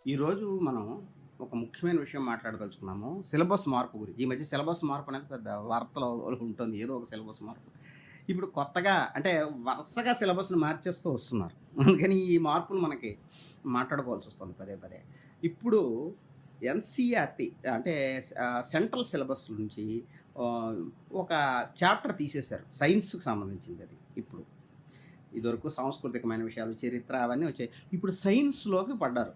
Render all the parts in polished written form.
ఈరోజు మనం ఒక ముఖ్యమైన విషయం మాట్లాడదలుచుకున్నాము. సిలబస్ మార్పు గురించి. ఈ మధ్య సిలబస్ మార్పు అనేది పెద్ద వార్తలో ఉంటుంది. ఏదో ఒక సిలబస్ మార్పు. ఇప్పుడు కొత్తగా అంటే వరుసగా సిలబస్‌ని మార్చేస్తూ వస్తున్నారు. అందుకని ఈ మార్పులు మనకి మాట్లాడుకోవాల్సొస్తుంది పదే పదే. ఇప్పుడు ఎన్‌సీఈఆర్‌టీ అంటే సెంట్రల్ సిలబస్ నుంచి ఆహ్, ఒక చాప్టర్ తీసేశారు. సైన్స్‌కి సంబంధించిందది ఇప్పుడు. ఇదివరకు సాంస్కృతికమైన విషయాలు, చరిత్ర అవన్నీ వచ్చాయి. ఇప్పుడు సైన్స్‌లోకి పడ్డారు.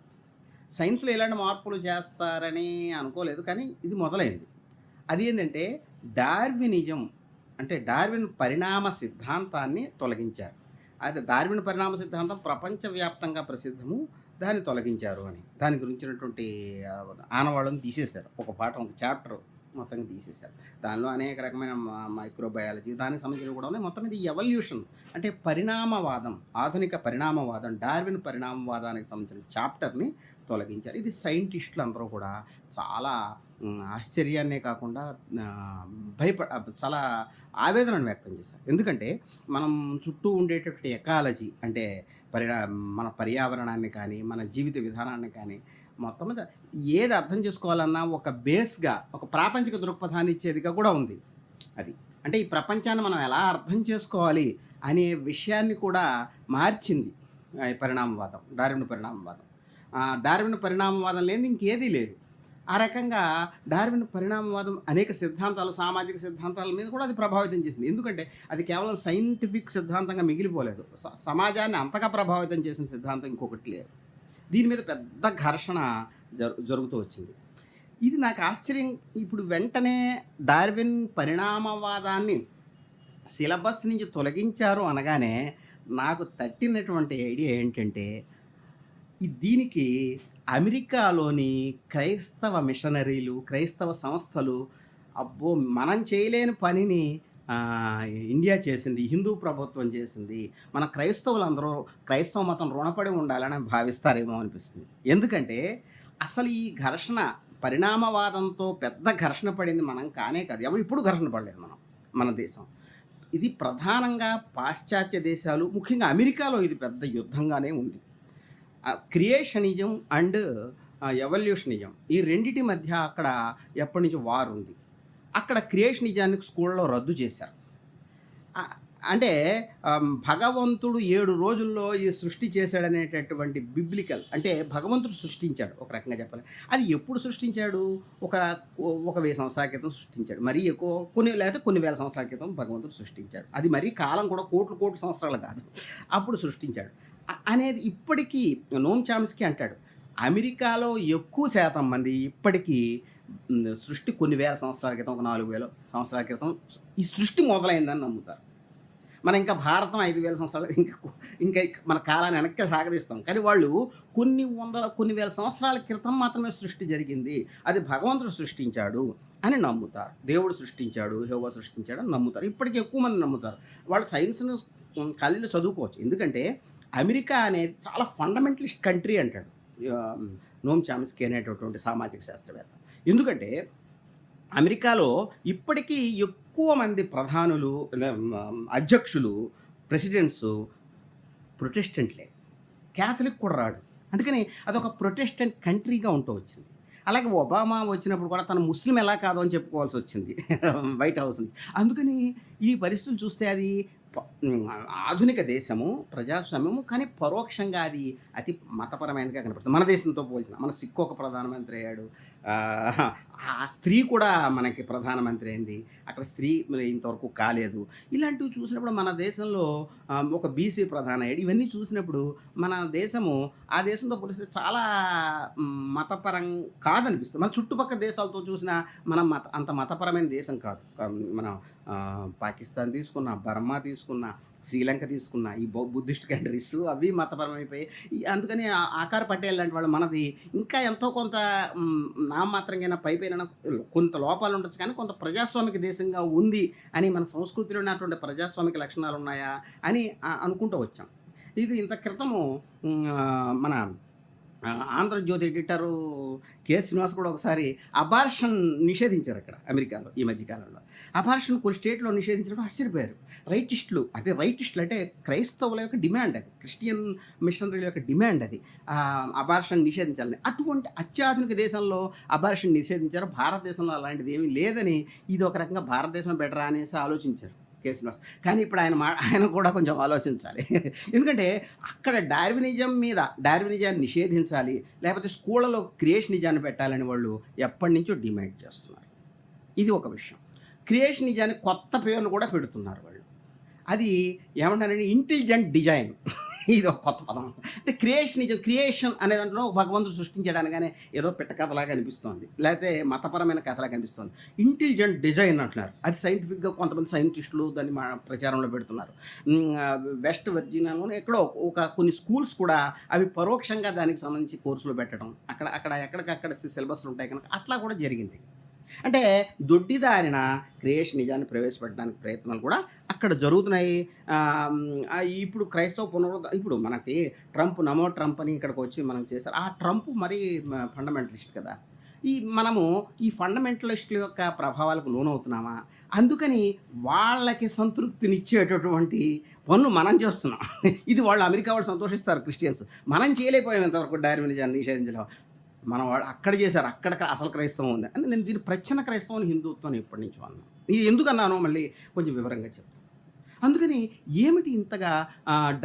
సైన్స్‌లో ఇలాంటి మార్పులు చేస్తారని అనుకోలేదు. కానీ ఇది మొదలైంది. అదేంటంటే డార్వినిజం అంటే డార్విన్ పరిణామ సిద్ధాంతాన్ని తొలగించారు. అయితే డార్విన్ పరిణామ సిద్ధాంతం ప్రపంచవ్యాప్తంగా ప్రసిద్ధము. దాన్ని తొలగించారు అని. దాని గురించినటువంటి ఆనవాళ్ళను తీసేశారు. ఒక పాఠం, ఒక చాప్టర్ మొత్తంగా తీసేశారు. దానిలో అనేక రకమైన మైక్రోబయాలజీ దానికి సంబంధించినవి కూడా ఉన్నాయి. మొత్తం మీద ఎవల్యూషన్ అంటే పరిణామవాదం, ఆధునిక పరిణామవాదం, డార్విన్ పరిణామవాదానికి సంబంధించిన చాప్టర్‌ని తొలగించారు. ఇది సైంటిస్టులందరూ కూడా చాలా ఆశ్చర్యాన్నే కాకుండా ఆహ్, చాలా ఆవేదనను వ్యక్తం చేశారు. ఎందుకంటే మనం చుట్టూ ఉండేటటువంటి ఎకాలజీ అంటే పరిణా మన పర్యావరణాన్ని కానీ, మన జీవిత విధానాన్ని కానీ మొత్తం మీద ఏది అర్థం చేసుకోవాలన్నా ఒక బేస్‌గా, ఒక ప్రాపంచిక దృక్పథాన్ని ఇచ్చేదిగా కూడా ఉంది అది. అంటే ఈ ప్రపంచాన్ని మనం ఎలా అర్థం చేసుకోవాలి అనే విషయాన్ని కూడా మార్చింది ఈ పరిణామవాదం, డార్విన్ పరిణామవాదం. డార్విన్ పరిణామవాదం లేనిది ఇంకేదీ లేదు. ఆ రకంగా డార్విన్ పరిణామవాదం అనేక సిద్ధాంతాలు, సామాజిక సిద్ధాంతాల మీద కూడా అది ప్రభావితం చేసింది. ఎందుకంటే అది కేవలం సైంటిఫిక్ సిద్ధాంతంగా మిగిలిపోలేదు. సమాజాన్ని అంతగా ప్రభావితం చేసిన సిద్ధాంతం ఇంకొకటి లేదు. దీని మీద పెద్ద ఘర్షణ జరుగుతూ వచ్చింది. ఇది నాకు ఆశ్చర్యం. ఇప్పుడు వెంటనే డార్విన్ పరిణామవాదాన్ని సిలబస్ నుంచి తొలగించారు అనగానే నాకు తట్టినటువంటి ఐడియా ఏంటంటే దీనికి అమెరికాలోని క్రైస్తవ మిషనరీలు, క్రైస్తవ సంస్థలు అబ్బో! మనం చేయలేని పనిని ఇండియా చేసింది. హిందూ ప్రభుత్వం చేసింది. మన క్రైస్తవులందరూ క్రైస్తవ మతం రుణపడి ఉండాలని భావిస్తారేమో అనిపిస్తుంది. ఎందుకంటే అసలు ఈ ఘర్షణ పరిణామవాదంతో పెద్ద ఘర్షణ పడింది మనం కానే కాదు. ఇప్పుడు ఘర్షణ పడలేదు మనం, మన దేశం. ఇది ప్రధానంగా పాశ్చాత్య దేశాలు, ముఖ్యంగా అమెరికాలో ఇది పెద్ద యుద్ధంగానే ఉంది. క్రియేషనిజం అండ్ ఎవల్యూషనిజం ఈ రెండిటి మధ్య అక్కడ ఎప్పటినుంచో వార్ ఉంది. అక్కడ క్రియేషనిజాన్ని స్కూళ్ళలో రద్దు చేశారు. అంటే భగవంతుడు 7 రోజుల్లో ఈ సృష్టి చేశాడనేటటువంటి బిబ్లికల్ అంటే భగవంతుడు సృష్టించాడు ఒక రకంగా చెప్పాలి. అది ఎప్పుడు సృష్టించాడు? ఒక ఒక 1000 సంవత్సరాల క్రితం సృష్టించాడు. మరీ ఎక్కువ లేకపోతే కొన్ని వేల సంవత్సరాల క్రితం భగవంతుడు సృష్టించాడు. అది మరీ కాలం కూడా కోట్ల సంవత్సరాలు కాదు. అప్పుడు సృష్టించాడు. అనేది ఇప్పటికీ నోమ్ చామ్స్కీ అంటాడు. అమెరికాలో ఎక్కువ శాతం మంది ఇప్పటికీ సృష్టి కొన్ని వేల సంవత్సరాల క్రితం, ఒక 4000 సంవత్సరాల క్రితం ఈ సృష్టి మొదలైందని నమ్ముతారు. మనం ఇంకా భారతం 5000 సంవత్సరాలు ఇంకా మన కాలాన్ని వెనక్కి సాగదీస్తాం. కానీ వాళ్ళు కొన్ని వేల సంవత్సరాల క్రితం మాత్రమే సృష్టి జరిగింది. అది భగవంతుడు సృష్టించాడు అని నమ్ముతారు. దేవుడు సృష్టించాడు, యెహోవా సృష్టించాడు అని నమ్ముతారు. ఇప్పటికి ఎక్కువ మంది నమ్ముతారు. వాళ్ళు సైన్స్‌ను కాలేజీలో చదువుకోవచ్చు. ఎందుకంటే అమెరికా అనేది చాలా ఫండమెంటలిస్ట్ కంట్రీ అంటాడు నోమ్ చామ్స్కీ అనేటటువంటి సామాజిక శాస్త్రవేత్త. ఎందుకంటే అమెరికాలో ఇప్పటికీ ఎక్కువ మంది ప్రధానులు, అధ్యక్షులు, ప్రెసిడెంట్స్ ప్రొటెస్టెంట్లే. క్యాథలిక్ కూడా రాడు. అందుకని అదొక ప్రొటెస్టెంట్ కంట్రీగా ఉంటూ వచ్చింది. అలాగే ఒబామా వచ్చినప్పుడు కూడా తను ముస్లిం ఎలా కాదు అని చెప్పుకోవాల్సి వచ్చింది వైట్ హౌస్ నుంచి. అందుకని ఈ పరిస్థితులు చూస్తే అది ఆధునిక దేశము, ప్రజాస్వామ్యము, కానీ పరోక్షంగా అది అతి మతపరమైనదిగా కనపడుతుంది. మన దేశంతో పోల్చిన మన సిక్కు ఒక ప్రధానమంత్రి అయ్యాడు. ఆ స్త్రీ కూడా మనకి ప్రధానమంత్రి అయింది. అక్కడ స్త్రీ ఇంతవరకు కాలేదు. ఇలాంటివి చూసినప్పుడు మన దేశంలో ఒక బీసీ ప్రధాని అయ్యాడు. ఇవన్నీ చూసినప్పుడు మన దేశము ఆ దేశంతో పోలిస్తే చాలా మతపరం కాదనిపిస్తుంది. మన చుట్టుపక్కల దేశాలతో చూసినా మనం అంత మతపరమైన దేశం కాదు. మనం పాకిస్తాన్ తీసుకున్నా, బర్మా తీసుకున్నా, శ్రీలంక తీసుకున్నా, ఈ బుద్ధిస్ట్ కంట్రీస్ అవి మతపరమైపోయాయి. అందుకని ఆకార్ పటేల్ లాంటి వాళ్ళు మనది ఇంకా ఎంతో కొంత నామమాత్రంగా పైపైన కొంత లోపాలు ఉండొచ్చు, కానీ కొంత ప్రజాస్వామిక దేశంగా ఉంది అని మన సంస్కృతిలో ఉన్నటువంటి ప్రజాస్వామిక లక్షణాలు ఉన్నాయా అని అనుకుంటూ వచ్చాం. ఇది ఇంత క్రితము మన ఆంధ్రజ్యోతి ఎడిటరు కె. శ్రీనివాస్ కూడా ఒకసారి అబార్షన్ నిషేధించారు అక్కడ అమెరికాలో ఈ మధ్య కాలంలో. అబార్షన్ కొన్ని స్టేట్‌లో నిషేధించడం ఆశ్చర్యపోయారు. రైటిస్టులు రైటిస్టులు అంటే క్రైస్తవుల యొక్క డిమాండ్ అది. క్రిస్టియన్ మిషనరీల యొక్క డిమాండ్ అది. అబార్షన్ నిషేధించాలని. అటువంటి అత్యాధునిక దేశంలో అబార్షన్ నిషేధించారు. భారతదేశంలో అలాంటిది ఏమీ లేదని ఇది ఒక రకంగా భారతదేశం బెటరా అనేసి ఆలోచించారు కె. శ్రీనివాస్. కానీ ఇప్పుడు ఆయన కూడా కొంచెం ఆలోచించాలి. ఎందుకంటే అక్కడ డార్వినిజాన్ని నిషేధించాలి, లేకపోతే స్కూళ్ళలో క్రియేషనిజాన్ని పెట్టాలని వాళ్ళు ఎప్పటినుంచో డిమాండ్ చేస్తున్నారు. ఇది ఒక విషయం. క్రియేషనిజాన్ని కొత్త పేర్లు కూడా పెడుతున్నారు వాళ్ళు. అది ఏమంటారంటే ఇంటెలిజెంట్ డిజైన్. ఇది ఒక కొత్త పదం. అంటే క్రియేషన్ అనే దాంట్లో భగవంతుడు సృష్టించడానికనే ఏదో పిట్ట కథలాగా అనిపిస్తోంది, లేకపోతే మతపరమైన కథలాగా అనిపిస్తుంది. ఇంటెలిజెంట్ డిజైన్ అంటున్నారు. అది సైంటిఫిక్గా కొంతమంది సైంటిస్టులు దాన్ని ప్రచారంలో పెడుతున్నారు. వెస్ట్ వర్జీనియాలోనే ఎక్కడో కొన్ని స్కూల్స్ కూడా అవి పరోక్షంగా దానికి సంబంధించి కోర్సులు పెట్టడం, అక్కడ ఎక్కడికక్కడ సిలబస్లు ఉంటాయి కనుక అట్లా కూడా జరిగింది. అంటే దొడ్డిదారిన క్రియేషనిజాన్ని ప్రవేశపెట్టడానికి ప్రయత్నాలు కూడా అక్కడ జరుగుతున్నాయి. ఇప్పుడు ఇప్పుడు మనకి నమో ట్రంప్ అని ఇక్కడికి వచ్చి మనం చేస్తారు. ఆ ట్రంప్ మరీ ఫండమెంటలిస్ట్ కదా. మనము ఈ ఫండమెంటలిస్టుల యొక్క ప్రభావాలకు లోనవుతున్నామా? అందుకని వాళ్ళకి సంతృప్తినిచ్చేటటువంటి పనులు మనం చేస్తున్నాం. ఇది వాళ్ళు అమెరికా వాళ్ళు సంతోషిస్తారు క్రిస్టియన్స్. మనం చేయలేకపోయాం ఇంతవరకు డార్వినిజాన్ని నిషేధించడం. మన వాళ్ళు అక్కడ చేశారు. అక్కడ అసలు క్రైస్తవం ఉంది అంటే నేను దీన్ని ప్రచ్ఛన్న క్రైస్తవం హిందుత్వం ఎప్పటి నుంచో అన్నాను. ఇది ఎందుకన్నానో మళ్ళీ కొంచెం వివరంగా చెప్తాను. అందుకని ఏమిటి ఇంతగా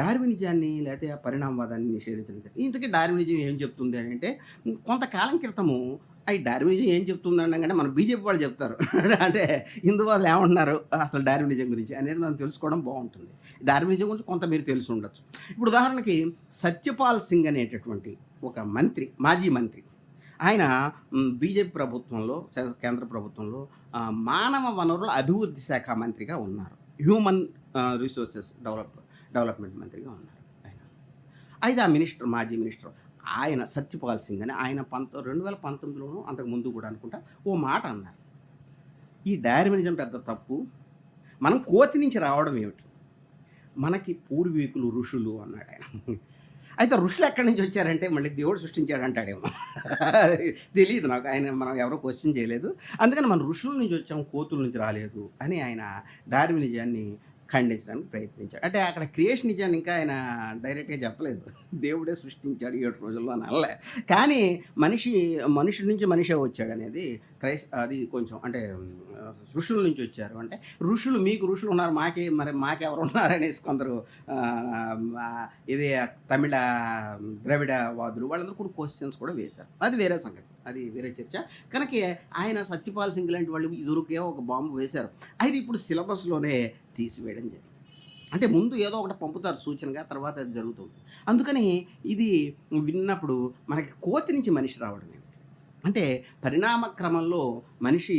డార్వినిజాన్ని లేకపోతే పరిణామవాదాన్ని నిషేధించడం? ఇంతకీ డార్వినిజం ఏం చెప్తుంది అని అంటే, కొంతకాలం క్రితము ఈ డార్వినిజం ఏం చెప్తుంది అనగానే మన బీజేపీ వాళ్ళు చెప్తారు. అంటే హిందూ వాళ్ళు ఏమంటున్నారు అసలు డార్వినిజం గురించి అనేది మనం తెలుసుకోవడం బాగుంటుంది. డార్వినిజం గురించి కొంత మీరు తెలిసి ఉండొచ్చు. ఇప్పుడు ఉదాహరణకి సత్యపాల్ సింగ్ అనేటటువంటి ఒక మంత్రి, మాజీ మంత్రి, ఆయన బీజేపీ ప్రభుత్వంలో, కేంద్ర ప్రభుత్వంలో మానవ వనరుల అభివృద్ధి శాఖ మంత్రిగా ఉన్నారు. హ్యూమన్ రిసోర్సెస్ డెవలప్మెంట్ మంత్రిగా ఉన్నారు ఆయన. అయితే ఆ మాజీ మినిస్టర్ ఆయన సత్యపాల్ సింగ్ అని ఆయన 2019లోనూ అంతకు ముందు కూడా అనుకుంటా ఓ మాట అన్నారు. ఈ డార్వినిజం పెద్ద తప్పు, మనం కోతి నుంచి రావడం ఏమిటి, మనకి పూర్వీకులు ఋషులు అన్నాడు ఆయన. అయితే ఋషులు ఎక్కడి నుంచి వచ్చారంటే మళ్ళీ దేవుడు సృష్టించాడు అంటాడేమో, తెలియదు నాకు. మనం ఎవరో క్వశ్చన్ చేయలేదు. అందుకని మన ఋషుల నుంచి వచ్చాము, కోతుల నుంచి రాలేదు అని ఆయన డార్వినిజాన్ని ఖండించడానికి ప్రయత్నించాడు. అంటే అక్కడ క్రియేషనిజాన్ని ఇంకా ఆయన డైరెక్ట్గా చెప్పలేదు, దేవుడే సృష్టించాడు 7 రోజుల్లో అని అనలే. కానీ మనిషి నుంచి మనిషే వచ్చాడు అనేది అది కొంచెం అంటే ఋషుల నుంచి వచ్చారు అంటే మీకు ఋషులు ఉన్నారు, మాకెవరు ఉన్నారనేసి కొందరు ఇది తమిళ ద్రవిడవాదులు వాళ్ళందరూ కూడా క్వశ్చన్స్ కూడా వేశారు. అది వేరే సంగతి, అది వేరే చర్చ. కనుక ఆయన సత్యపాల్ సింగ్ లాంటి వాళ్ళు ఇదురుకే ఒక బాంబు వేశారు. అయితే ఇప్పుడు సిలబస్లోనే తీసివేయడం జరిగింది. అంటే ముందు ఏదో ఒకటి పంపుతారు సూచనగా, తర్వాత అది జరుగుతుంది. అందుకని ఇది విన్నప్పుడు మనకి కోతి నుంచి మనిషి రావడం ఏమిటి అంటే పరిణామ క్రమంలో మనిషి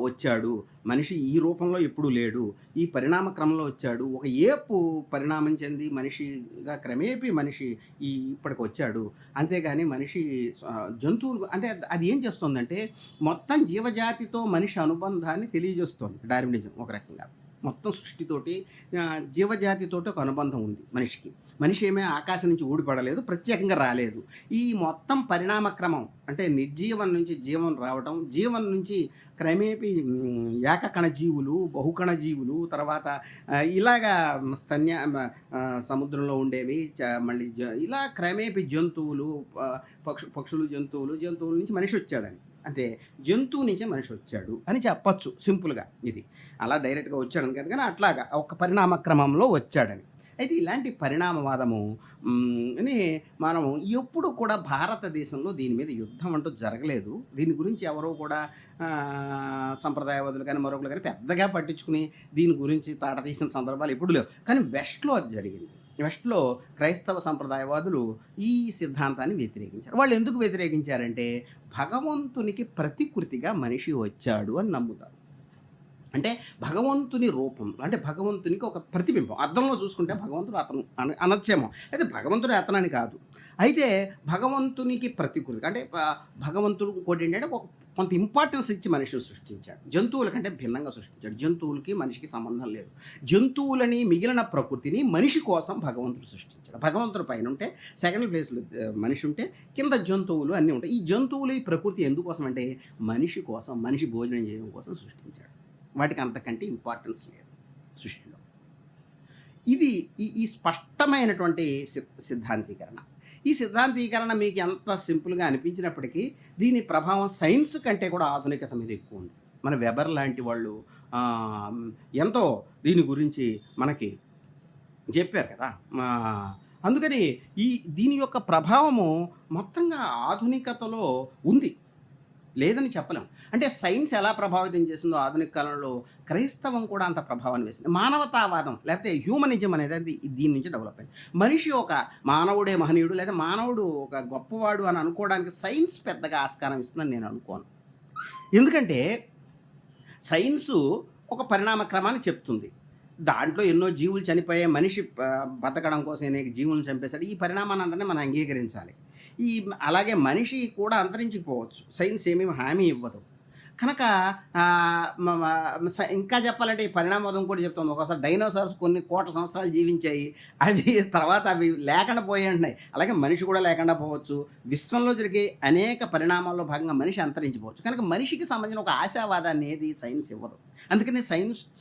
వచ్చాడు, మనిషి ఈ రూపంలో ఎప్పుడూ లేడు, ఈ పరిణామ క్రమంలో వచ్చాడు, ఒక ఏపు పరిణామం చెంది మనిషిగా క్రమేపీ మనిషి ఇప్పటికి వచ్చాడు. అంతేగాని మనిషి జంతువులు అంటే అది ఏం చేస్తుందంటే మొత్తం జీవజాతితో మనిషి అనుబంధాన్ని తెలియజేస్తుంది డార్వినిజం. ఒక రకంగా మొత్తం సృష్టితోటి జీవజాతితోటి ఒక అనుబంధం ఉంది మనిషికి. మనిషి ఏమీ ఆకాశం నుంచి ఊడిపడలేదు, ప్రత్యేకంగా రాలేదు. ఈ మొత్తం పరిణామ క్రమం అంటే నిర్జీవం నుంచి జీవం రావడం, జీవం నుంచి క్రమేపీ ఏకకణ జీవులు, బహుకణ జీవులు, తర్వాత ఇలాగా సముద్రంలో ఉండేవి, మళ్ళీ ఇలా క్రమేపీ జంతువులు, పక్షులు, జంతువుల నుంచి మనిషి వచ్చాడని. అంటే జంతువు నుంచే మనిషి వచ్చాడు అని చెప్పచ్చు సింపుల్గా. ఇది అలా డైరెక్ట్గా వచ్చాడని కాదు, కానీ అట్లాగా ఒక పరిణామ క్రమంలో వచ్చాడని. అయితే ఇలాంటి పరిణామవాదము అని మనము ఎప్పుడు కూడా భారతదేశంలో దీని మీద యుద్ధం అంటూ జరగలేదు. దీని గురించి ఎవరో కూడా సంప్రదాయవాదులు కానీ మరొకరు కానీ పెద్దగా పట్టించుకుని దీని గురించి తాట తీసిన సందర్భాలు ఎప్పుడు లేవు. కానీ వెస్ట్లో అది జరిగింది. వెస్ట్లో క్రైస్తవ సంప్రదాయవాదులు ఈ సిద్ధాంతాన్ని వ్యతిరేకించారు. వాళ్ళు ఎందుకు వ్యతిరేకించారంటే భగవంతునికి ప్రతికృతిగా మనిషి వచ్చాడు అని నమ్ముతారు. అంటే భగవంతుని రూపం అంటే భగవంతునికి ఒక ప్రతిబింబం. అర్థంలో చూసుకుంటే భగవంతుడు అతను అనొచ్చేమో, అయితే భగవంతుడు అతనని కాదు. అయితే భగవంతునికి ప్రతికృతి అంటే భగవంతుడు ఇంకోటి ఏంటంటే కొంత ఇంపార్టెన్స్ ఇచ్చి మనిషిని సృష్టించాడు. జంతువుల కంటే భిన్నంగా సృష్టించాడు. జంతువులకి మనిషికి సంబంధం లేదు. జంతువులని మిగిలిన ప్రకృతిని మనిషి కోసం భగవంతుడు సృష్టించాడు. భగవంతుడి పైన ఉంటే సెకండ్ ప్లేస్లో మనిషి ఉంటే కింద జంతువులు అన్నీ ఉంటాయి. ఈ జంతువులు ఈ ప్రకృతి ఎందుకోసం అంటే మనిషి కోసం, మనిషి భోజనం చేయడం కోసం సృష్టించాడు. వాటికి అంతకంటే ఇంపార్టెన్స్ లేదు సృష్టిలో. ఇది ఈ స్పష్టమైనటువంటి సిద్ధాంతీకరణ. ఈ సిద్ధాంతీకరణ మీకు ఎంత సింపుల్గా అనిపించినప్పటికీ దీని ప్రభావం సైన్స్ కంటే కూడా ఆధునికత మీద ఎక్కువ ఉంది. మన వెబర్ లాంటి వాళ్ళు ఎంతో దీని గురించి మనకి చెప్పారు కదా. అందుకని దీని యొక్క ప్రభావము మొత్తంగా ఆధునికతలో ఉంది, లేదని చెప్పలేం. అంటే సైన్స్ ఎలా ప్రభావితం చేసిందో ఆధునిక కాలంలో క్రైస్తవం కూడా అంత ప్రభావాన్ని వేసింది. మానవతావాదం లేకపోతే హ్యూమనిజం అనేది దీని నుంచి డెవలప్ అయింది. మనిషి ఒక మానవుడే మహనీయుడు లేదా మానవుడు ఒక గొప్పవాడు అని అనుకోవడానికి సైన్స్ పెద్దగా ఆస్కారం ఇస్తుందని నేను అనుకోను. ఎందుకంటే సైన్సు ఒక పరిణామ క్రమాన్ని చెప్తుంది. దాంట్లో ఎన్నో జీవులు చనిపోయే మనిషి బతకడం కోసం అనేక జీవులను చంపేశాడు. ఈ పరిణామాన్ని అందరినీ మనం అంగీకరించాలి. అలాగే మనిషి కూడా అంతరించిపోవచ్చు, సైన్స్ ఏమేమి హామీ ఇవ్వదు కనుక. ఇంకా చెప్పాలంటే ఈ పరిణామవాదం కూడా చెప్తుంది. ఒకసారి డైనోసార్స్ కొన్ని కోట్ల సంవత్సరాలు జీవించాయి, అవి లేకుండా పోయి ఉంటున్నాయి. అలాగే మనిషి కూడా లేకుండా పోవచ్చు. విశ్వంలో జరిగే అనేక పరిణామాల్లో భాగంగా మనిషి అంతరించిపోవచ్చు. కనుక మనిషికి సంబంధించిన ఒక ఆశావాదాన్ని ఏది సైన్స్ ఇవ్వదు. అందుకని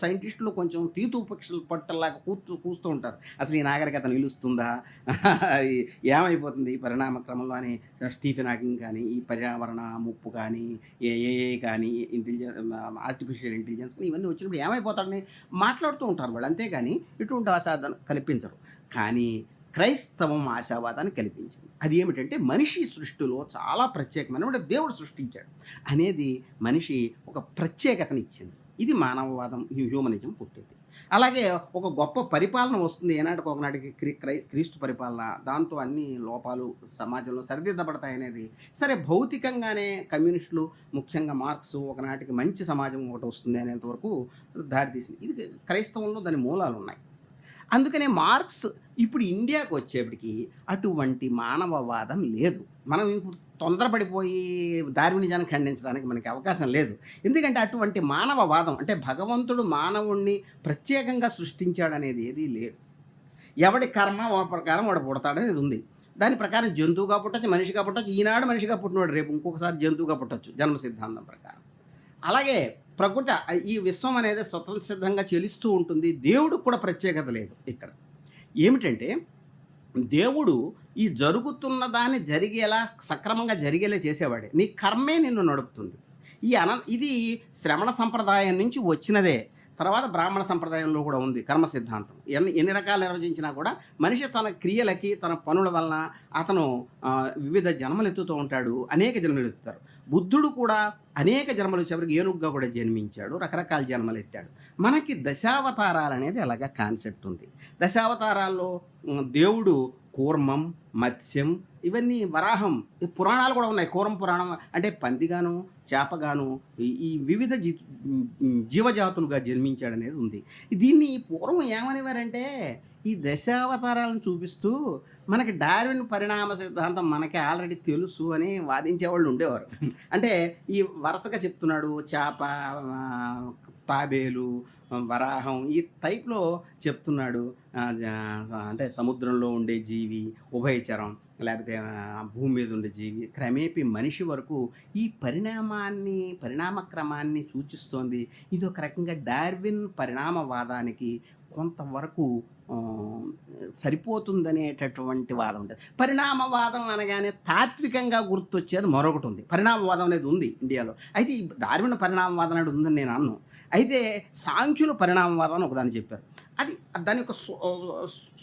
సైంటిస్టులు కొంచెం తీతు పక్షులు పట్టల్లాగా కూస్తూ ఉంటారు. అసలు ఈ నాగరికత నిలుస్తుందా, ఏమైపోతుంది ఈ పరిణామ క్రమంలో అని స్టీఫెన్ హాకింగ్ కానీ, ఈ పర్యావరణ ముప్పు కానీ, ఏఏ కానీ, ఆర్టిఫిషియల్ ఇంటెలిజెన్స్ కానీ ఇవన్నీ వచ్చినప్పుడు ఏమైపోతాడని మాట్లాడుతూ ఉంటారు వాళ్ళు. అంతేగాని ఇటువంటి ఆశావాదాన్ని కల్పించరు. కానీ క్రైస్తవం ఆశావాదాన్ని కల్పించింది. అది ఏమిటంటే మనిషి సృష్టిలో చాలా ప్రత్యేకమైన దేవుడు సృష్టించాడు అనేది మనిషి ఒక ప్రత్యేకతని ఇచ్చింది. ఇది మానవవాదం, హ్యూమనిజం పుట్టింది. అలాగే ఒక గొప్ప పరిపాలన వస్తుంది ఏనాటికి ఒకనాటికి, క్రీస్తు పరిపాలన. దాంతో అన్ని లోపాలు సమాజంలో సరిదిద్దబడతాయనేది సరే. భౌతికంగానే కమ్యూనిస్టులు, ముఖ్యంగా మార్క్స్ ఒకనాటికి మంచి సమాజం ఒకటి వస్తుంది అనేంతవరకు దారితీసింది. ఇది క్రైస్తవంలో దాని మూలాలు ఉన్నాయి. అందుకనే మార్క్స్ ఇప్పుడు ఇండియాకు వచ్చేప్పటికి అటువంటి మానవవాదం లేదు. మనం ఇప్పుడు తొందరపడిపోయి డార్వినిజాన్ని ఖండించడానికి మనకి అవకాశం లేదు. ఎందుకంటే అటువంటి మానవవాదం అంటే భగవంతుడు మానవుణ్ణి ప్రత్యేకంగా సృష్టించాడనేది ఏదీ లేదు. ఎవడి కర్మ ప్రకారం వాడు పుడతాడనేది ఉంది. దాని ప్రకారం జంతువుగా పుట్టచ్చు, మనిషిగా పుట్టచ్చు. ఈనాడు మనిషిగా పుట్టినవాడు రేపు ఇంకొకసారి జంతువుగా పుట్టచ్చు జన్మ సిద్ధాంతం ప్రకారం. అలాగే ప్రకృతి, ఈ విశ్వం అనేది స్వతంత్ర సిద్ధంగా చెలిస్తూ ఉంటుంది. దేవుడికి కూడా ప్రత్యేకత లేదు. ఇక్కడ ఏమిటంటే దేవుడు ఈ జరుగుతున్న దాన్ని జరిగేలా, సక్రమంగా జరిగేలా చేసేవాడే. నీ కర్మే నిన్ను నడుపుతుంది. ఇది శ్రమణ సంప్రదాయం నుంచి వచ్చినదే. తర్వాత బ్రాహ్మణ సంప్రదాయంలో కూడా ఉంది కర్మ సిద్ధాంతం. ఎన్ని రకాలు నిర్వచించినా కూడా మనిషి తన క్రియలకి, తన పనుల వలన అతను వివిధ జన్మలు ఎత్తుతూ ఉంటాడు. అనేక జన్మలు ఎత్తుతారు. బుద్ధుడు కూడా అనేక జన్మలు చివరికి ఏనుగుగా కూడా జన్మించాడు, రకరకాల జన్మలు ఎత్తాడు. మనకి దశావతారాలు అనేది అలాగా కాన్సెప్ట్ ఉంది. దశావతారాల్లో దేవుడు కూర్మం, మత్స్యం, ఇవన్నీ వరాహం, పురాణాలు కూడా ఉన్నాయి. కూర్మ పురాణం అంటే పందిగాను, చేపగాను ఈ వివిధ జీవజాతులుగా జన్మించాడనేది ఉంది. దీన్ని పూర్వం ఏమనేవారంటే ఈ దశావతారాలను చూపిస్తూ మనకి డార్విన్ పరిణామ సిద్ధాంతం మనకి ఆల్రెడీ తెలుసు అని వాదించేవాళ్ళు ఉండేవారు. అంటే ఈ వరుసగా చెప్తున్నాడు చేప, తాబేలు, వరాహం ఈ టైప్లో చెప్తున్నాడు. అంటే సముద్రంలో ఉండే జీవి, ఉభయచరం, లేకపోతే భూమి మీద ఉండే జీవి, క్రమేపీ మనిషి వరకు ఈ పరిణామ క్రమాన్ని సూచిస్తోంది. ఇది ఒక రకంగా డార్విన్ పరిణామవాదానికి కొంతవరకు సరిపోతుందనేటటువంటి వాదం ఉంటుంది. పరిణామవాదం అనగానే తాత్వికంగా గుర్తొచ్చేది మరొకటి ఉంది. పరిణామవాదం అనేది ఉంది ఇండియాలో. అయితే ఈ డార్విన్ పరిణామవాదం అనేది ఉందని నేను అన్నాను. అయితే సాంఖ్యుల పరిణామవాదం అని ఒకదాన్ని చెప్పారు. అది దాని యొక్క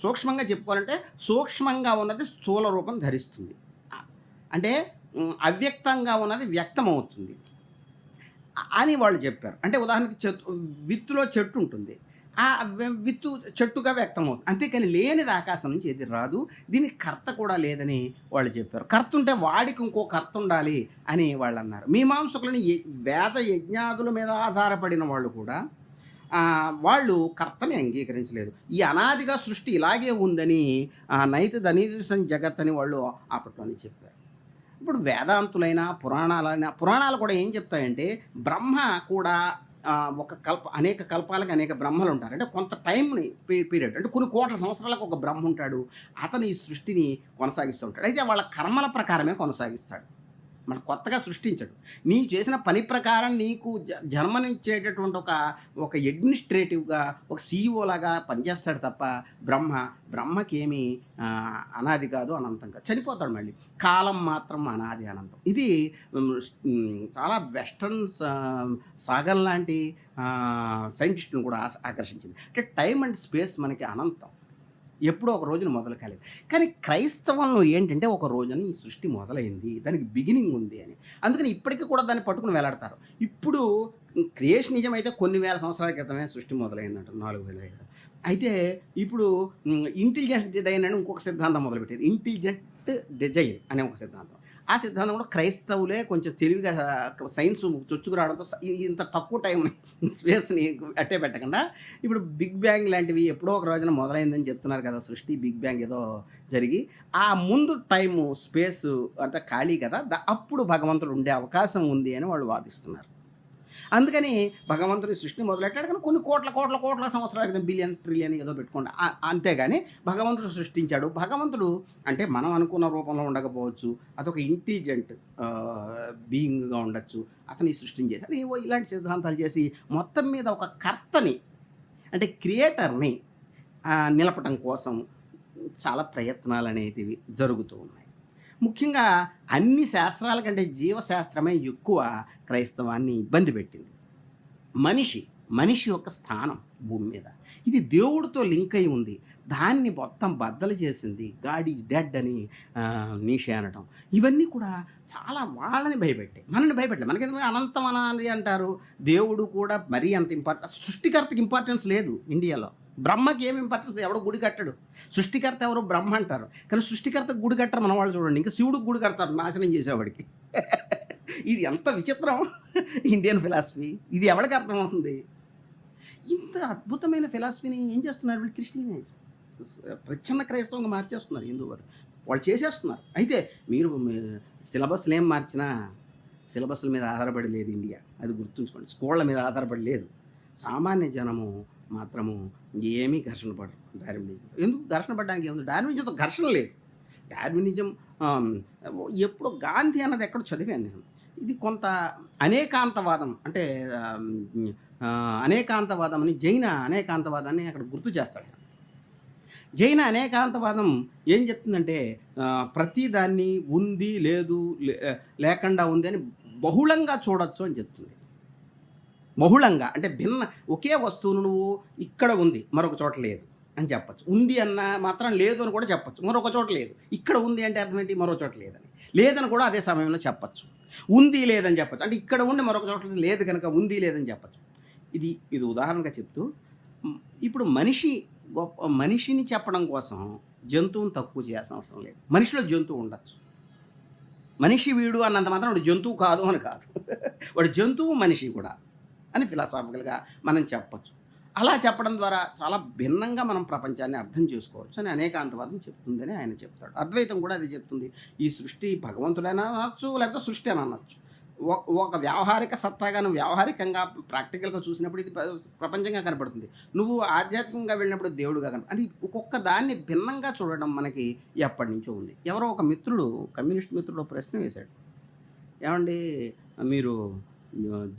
సూక్ష్మంగా చెప్పుకోవాలంటే సూక్ష్మంగా ఉన్నది స్థూల రూపం ధరిస్తుంది, అంటే అవ్యక్తంగా ఉన్నది వ్యక్తమవుతుంది అని వాళ్ళు చెప్పారు. అంటే ఉదాహరణకి విత్తులో చెట్టు ఉంటుంది, ఆ విత్తు చెట్టుగా వ్యక్తమవుతుంది, అంతేకాని లేనిది ఆకాశం నుంచి ఏది రాదు. దీనికి కర్త కూడా లేదని వాళ్ళు చెప్పారు. కర్త ఉంటే వాడికి ఇంకో కర్త ఉండాలి అని వాళ్ళు అన్నారు. మీమాంసకులని వేద యజ్ఞాదుల మీద ఆధారపడిన వాళ్ళు కూడా వాళ్ళు కర్తని అంగీకరించలేదు. ఈ అనాదిగా సృష్టి ఇలాగే ఉందని నైతిక జగత్ అని వాళ్ళు అప్పట్లోనే చెప్పారు. ఇప్పుడు వేదాంతులైనా, పురాణాలు కూడా ఏం చెప్తాయంటే, బ్రహ్మ కూడా ఒక అనేక కల్పాలకు అనేక బ్రహ్మలుంటారు. అంటే కొంత టైమ్‌ని పీరియడ్ అంటే కొన్ని కోట్ల సంవత్సరాలకు ఒక బ్రహ్మ ఉంటాడు. అతను ఈ సృష్టిని కొనసాగిస్తూ ఉంటాడు. అయితే వాళ్ళ కర్మల ప్రకారమే కొనసాగిస్తాడు. మన కొత్తగా సృష్టించడు. నీవు చేసిన పని ప్రకారం నీకు జన్మనిచ్చేటటువంటి ఒక అడ్మినిస్ట్రేటివ్‌గా, ఒక సీఈఓలాగా పనిచేస్తాడు తప్ప బ్రహ్మకేమి అనాది కాదు, అనంతం కాదు. చనిపోతాడు మళ్ళీ. కాలం మాత్రం అనాది, అనంతం. ఇది చాలా వెస్టర్న్ సాగర్ లాంటి సైంటిస్ట్‌ని కూడా ఆకర్షించింది. అంటే టైమ్ అండ్ స్పేస్ మనకి అనంతం. ఎప్పుడో ఒక రోజున మొదలు కాలేదు. కానీ క్రైస్తవంలో ఏంటంటే, ఒక రోజున ఈ సృష్టి మొదలైంది. దానికి బిగినింగ్ ఉంది అని. అందుకని ఇప్పటికి కూడా దాన్ని పట్టుకొని వేలాడతారు. ఇప్పుడు క్రియేషన్ నిజమైతే కొన్ని వేల సంవత్సరాల క్రితమే సృష్టి మొదలైందంట. 4000 5. అయితే ఇప్పుడు ఇంటెలిజెంట్ డిజైన్ అని ఇంకొక సిద్ధాంతం మొదలుపెట్టారు. ఇంటెలిజెంట్ డిజైన్ అనే ఒక సిద్ధాంతం. ఆ సిద్ధాంతం కూడా క్రైస్తవులే కొంచెం తెలివిగా సైన్స్ చొచ్చుకురావడంతో ఇంత తక్కువ టైంని స్పేస్‌ని అట్టే పెట్టకుండా ఇప్పుడు బిగ్ బ్యాంగ్ లాంటివి ఎప్పుడో ఒక రోజున మొదలైందని చెప్తున్నారు కదా! సృష్టి బిగ్ బ్యాంగ్ ఏదో జరిగి, ఆ ముందు టైము స్పేసు అంతా ఖాళీ కదా! అప్పుడు భగవంతుడు ఉండే అవకాశం ఉంది అని వాళ్ళు వాదిస్తున్నారు. అందుకని భగవంతుడి సృష్టిని మొదలెట్టాడు. కానీ కొన్ని కోట్ల సంవత్సరాల క్రితం బిలియన్, ట్రిలియన్ ఏదో పెట్టుకోండి. అంతేగాని భగవంతుడు సృష్టించాడు. భగవంతుడు అంటే మనం అనుకున్న రూపంలో ఉండకపోవచ్చు. అదొక ఇంటెలిజెంట్ బీయింగ్‌గా ఉండొచ్చు. అతను సృష్టించేశాడు. ఏవో ఇలాంటి సిద్ధాంతాలు చేసి మొత్తం మీద ఒక కర్తని అంటే క్రియేటర్‌ని నిలపటం కోసం చాలా ప్రయత్నాలనేటివి జరుగుతూ ఉన్నాయి. ముఖ్యంగా అన్ని శాస్త్రాల కంటే జీవశాస్త్రమే ఎక్కువ క్రైస్తవాన్ని ఇబ్బంది పెట్టింది. మనిషి యొక్క స్థానం భూమి మీద ఇది దేవుడితో లింక్ అయి ఉంది. దాన్ని మొత్తం బద్దలు చేసింది గాడ్ ఈజ్ డెడ్ అని నీషే అనటం. ఇవన్నీ కూడా చాలా వాళ్ళని భయపెట్టాయి, మనల్ని భయపెట్టాయి. మనకి అనంతం అనాలి అంటారు. దేవుడు కూడా మరీ అంత సృష్టికర్తకి ఇంపార్టెన్స్ లేదు ఇండియాలో. బ్రహ్మకి ఏమి ఇంపార్టెన్స్, ఎవడో గుడి కట్టడు. సృష్టికర్త ఎవరు? బ్రహ్మ అంటారు. కానీ సృష్టికర్తకు గుడి కట్టరు మన వాళ్ళు. చూడండి, ఇంకా శివుడికి గుడి కడతారు నాశనం చేసేవాడికి. ఇది ఎంత విచిత్రం ఇండియన్ ఫిలాసఫీ. ఇది ఎవరికి అర్థమవుతుంది? ఇంత అద్భుతమైన ఫిలాసఫీని ఏం చేస్తున్నారు వీళ్ళు? క్రిస్టియన్ ప్రచ్ఛన్న క్రైస్తవంగా మార్చేస్తున్నారు హిందూ వారు. వాళ్ళు చేసేస్తున్నారు. అయితే మీరు సిలబస్లు ఏం మార్చినా సిలబస్ల మీద ఆధారపడి లేదు ఇండియా. అది గుర్తుంచుకోండి. స్కూళ్ళ మీద ఆధారపడి లేదు. సామాన్య జనము మాత్రము ఏమీ ఘర్షణ పడరు డార్వినిజం. ఎందుకు ఘర్షణ పడడానికి ఏముంది? డార్వినిజంతో ఘర్షణ లేదు. డార్వినిజం ఎప్పుడో గాంధీ అన్నది ఎక్కడో చదివాను నేను. ఇది కొంత అనేకాంతవాదం అంటే అనేకాంతవాదం అని, జైన అనేకాంతవాదాన్ని అక్కడ గుర్తు చేస్తాడు. జైన అనేకాంతవాదం ఏం చెప్తుందంటే, ప్రతిదాన్ని ఉంది లేదు లేకుండా ఉంది అని బహుళంగా చూడొచ్చు అని చెప్తుంది. బహుళంగా అంటే భిన్న, ఒకే వస్తువును నువ్వు ఇక్కడ ఉంది మరొక చోట లేదు అని చెప్పచ్చు. ఉంది అన్న మాత్రం లేదు అని కూడా చెప్పచ్చు. మరొక చోట లేదు. ఇక్కడ ఉంది అంటే అర్థం ఏంటి? మరో చోట లేదని. లేదని కూడా అదే సమయంలో చెప్పచ్చు. ఉంది లేదని చెప్పచ్చు. అంటే ఇక్కడ ఉండి మరొక చోట లేదు కనుక ఉంది లేదని చెప్పచ్చు. ఇది ఉదాహరణగా చెప్తూ, ఇప్పుడు మనిషిని చెప్పడం కోసం జంతువుని తక్కువ చేయాల్సిన అవసరం లేదు. మనిషిలో జంతువు ఉండొచ్చు. మనిషి వీడు అన్నంత మాత్రం వాడు జంతువు కాదు అని కాదు. వాడు జంతువు మనిషి కూడా అని ఫిలాసాఫికల్గా మనం చెప్పచ్చు. అలా చెప్పడం ద్వారా చాలా భిన్నంగా మనం ప్రపంచాన్ని అర్థం చేసుకోవచ్చు అని అనేకాంతవాదం చెప్తుందని ఆయన చెప్తాడు. అద్వైతం కూడా అది చెప్తుంది. ఈ సృష్టి భగవంతుడైనా అనొచ్చు, లేకపోతే సృష్టి అని అనొచ్చు. ఒక వ్యావహారిక సత్తాగా నువ్వు వ్యావహారికంగా ప్రాక్టికల్గా చూసినప్పుడు ఇది ప్రపంచంగా కనపడుతుంది. నువ్వు ఆధ్యాత్మికంగా వెళ్ళినప్పుడు దేవుడుగా అని ఒక్కొక్క దాన్ని భిన్నంగా చూడడం మనకి ఎప్పటి నుంచో ఉంది. ఎవరో ఒక కమ్యూనిస్ట్ మిత్రుడు ప్రశ్న వేశాడు. ఏమండి, మీరు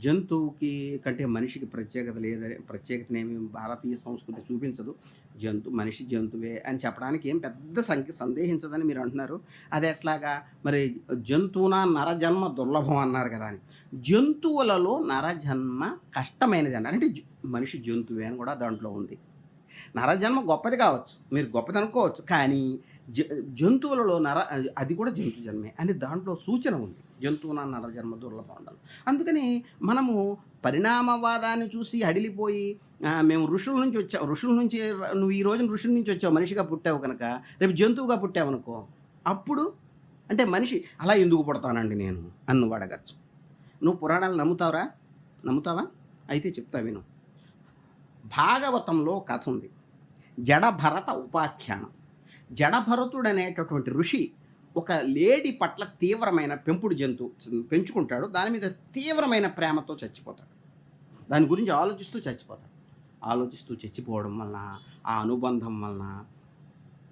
జంతువుకి కంటే మనిషికి ప్రత్యేకతనేమి భారతీయ సంస్కృతి చూపించదు, మనిషి జంతువే అని చెప్పడానికి ఏం పెద్ద సందేహించదని మీరు అంటున్నారు. అది ఎట్లాగా మరి? జంతువున నరజన్మ దుర్లభం అన్నారు కదా అని. జంతువులలో నరజన్మ కష్టమైనది అన్నారు. అంటే మనిషి జంతువే అని కూడా దాంట్లో ఉంది. నరజన్మ గొప్పది కావచ్చు, మీరు గొప్పది అనుకోవచ్చు, కానీ జంతువులలో అది కూడా జంతు జన్మే అని దాంట్లో సూచన ఉంది. జంతువున నరజన్మ దుర్లభం ఉండాలి. అందుకని మనము పరిణామవాదాన్ని చూసి అడిలిపోయి మేము ఋషుల నుంచి నువ్వు ఈ రోజున ఋషుల నుంచి వచ్చావు, మనిషిగా పుట్టావు కనుక రేపు జంతువుగా పుట్టావు అనుకో, అప్పుడు అంటే మనిషి అలా ఎందుకు పుడతానండి నేను అని నువ్వు అడగచ్చు. నువ్వు పురాణాలు నమ్ముతావా? అయితే చెప్తా విను. భాగవతంలో కథ ఉంది, జడభరత ఉపాఖ్యానం. జడభరతుడు అనేటటువంటి ఋషి ఒక లేడీ పట్ల తీవ్రమైన పెంపుడు జంతువు పెంచుకుంటాడు. దాని మీద తీవ్రమైన ప్రేమతో చచ్చిపోతాడు. దాని గురించి ఆలోచిస్తూ చచ్చిపోతాడు. ఆలోచిస్తూ చచ్చిపోవడం వలన, ఆ అనుబంధం వలన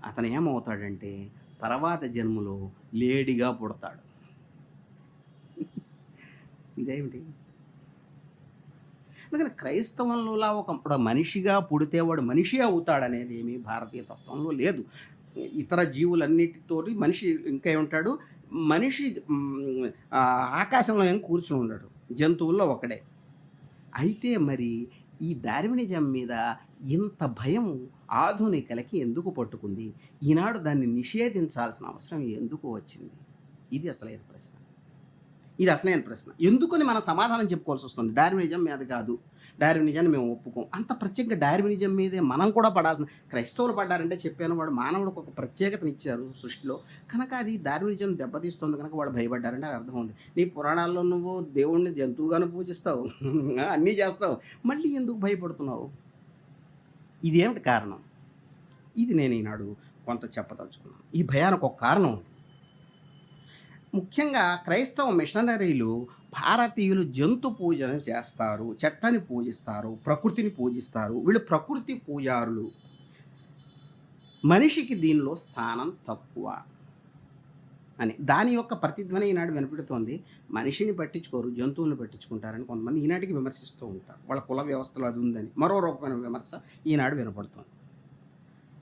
అతను ఏమవుతాడంటే తర్వాత జన్మలో లేడీగా పుడతాడు. ఇదేమిటి? అందుకని క్రైస్తవంలోలా ఒక మనిషిగా పుడితే వాడు మనిషి అవుతాడనేది ఏమీ భారతీయ తత్వంలో లేదు. ఇతర జీవులన్నిటితోటి మనిషి ఇంకా ఏముంటాడు? మనిషి ఆకాశంలో ఏం కూర్చుని ఉండడు. జంతువుల్లో ఒకడే. అయితే మరి ఈ డార్వినిజం మీద ఇంత భయం ఆధునికులకి ఎందుకు పట్టుకుంది? ఈనాడు దాన్ని నిషేధించాల్సిన అవసరం ఎందుకు వచ్చింది? ఇది అసలైన ప్రశ్న. ఇది అసలైన ప్రశ్న. ఎందుకని మనం సమాధానం చెప్పుకోవాల్సి వస్తుంది? డార్వినిజం మీద కాదు, డార్వినిజాన్ని మేము ఒప్పుకోం. అంత ప్రత్యేకంగా డార్వినిజం మీదే మనం కూడా పడాల్సిన, క్రైస్తవులు పడ్డారంటే చెప్పాను, వాడు మానవుడికి ఒక ప్రత్యేకతను ఇచ్చారు సృష్టిలో, కనుక అది డార్వినిజం దెబ్బతీస్తుంది కనుక వాళ్ళు భయపడ్డారంటే అర్థం ఉంది. నీ పురాణాల్లో నువ్వు దేవుణ్ణి జంతువుగాను పూజిస్తావు, అన్నీ చేస్తావు, మళ్ళీ ఎందుకు భయపడుతున్నావు? ఇదేమిటి కారణం? ఇది నేను ఈనాడు కొంత చెప్పదలుచుకున్నాను. ఈ భయానికి ఒక కారణం ఉంది. ముఖ్యంగా క్రైస్తవ మిషనరీలు భారతీయులు జంతు పూజను చేస్తారు, చెట్లని పూజిస్తారు, ప్రకృతిని పూజిస్తారు. వీళ్ళు ప్రకృతి పూజారులు. మనిషికి దీనిలో స్థానం తక్కువ అని దాని యొక్క ప్రతిధ్వని ఈనాడు వినపడుతోంది. మనిషిని పట్టించుకోరు, జంతువులను పట్టించుకుంటారని కొంతమంది ఈనాటికి విమర్శిస్తూ ఉంటారు. వాళ్ళ కుల వ్యవస్థలో అది ఉందని మరో రూపమైన విమర్శ ఈనాడు వినపడుతోంది.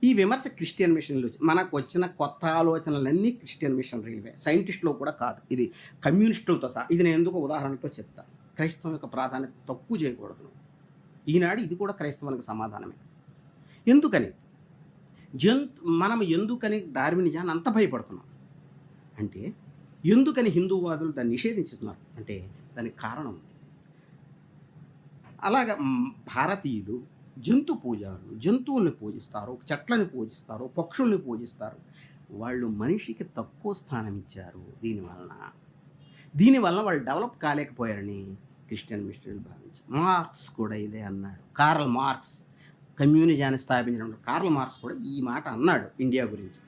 ఈ విమర్శ క్రిస్టియన్ మిషనరీలు మనకు వచ్చిన కొత్త ఆలోచనలన్నీ క్రిస్టియన్ మిషనరీలవే, సైంటిస్టులు కూడా కాదు. ఇది కమ్యూనిస్టులతో సహా. ఇది నేను ఎందుకు ఉదాహరణతో చెప్తా. క్రైస్తవం యొక్క ప్రాధాన్యత తక్కువ చేయకూడదు. ఈనాడు ఇది కూడా క్రైస్తవానికి సమాధానమే. ఎందుకని మనం ఎందుకని డార్వినిజాన్ని అంత భయపడుతున్నాం అంటే, ఎందుకని హిందూవాదులు దాన్ని నిషేధించుతున్నారు అంటే దానికి కారణం ఉంది. అలాగా భారతీయులు జంతు పూజారులు, జంతువుల్ని పూజిస్తారు, చెట్లని పూజిస్తారు, పక్షుల్ని పూజిస్తారు. వాళ్ళు మనిషికి తక్కువ స్థానం ఇచ్చారు. దీనివల్ల వాళ్ళు డెవలప్ కాలేకపోయారని క్రిస్టియన్ మిషనరీలు భావించారు. మార్క్స్ కూడా ఇదే అన్నాడు. కార్ల్ మార్క్స్ కమ్యూనిజాన్ని స్థాపించిన కార్ల్ మార్క్స్ కూడా ఈ మాట అన్నాడు ఇండియా గురించి.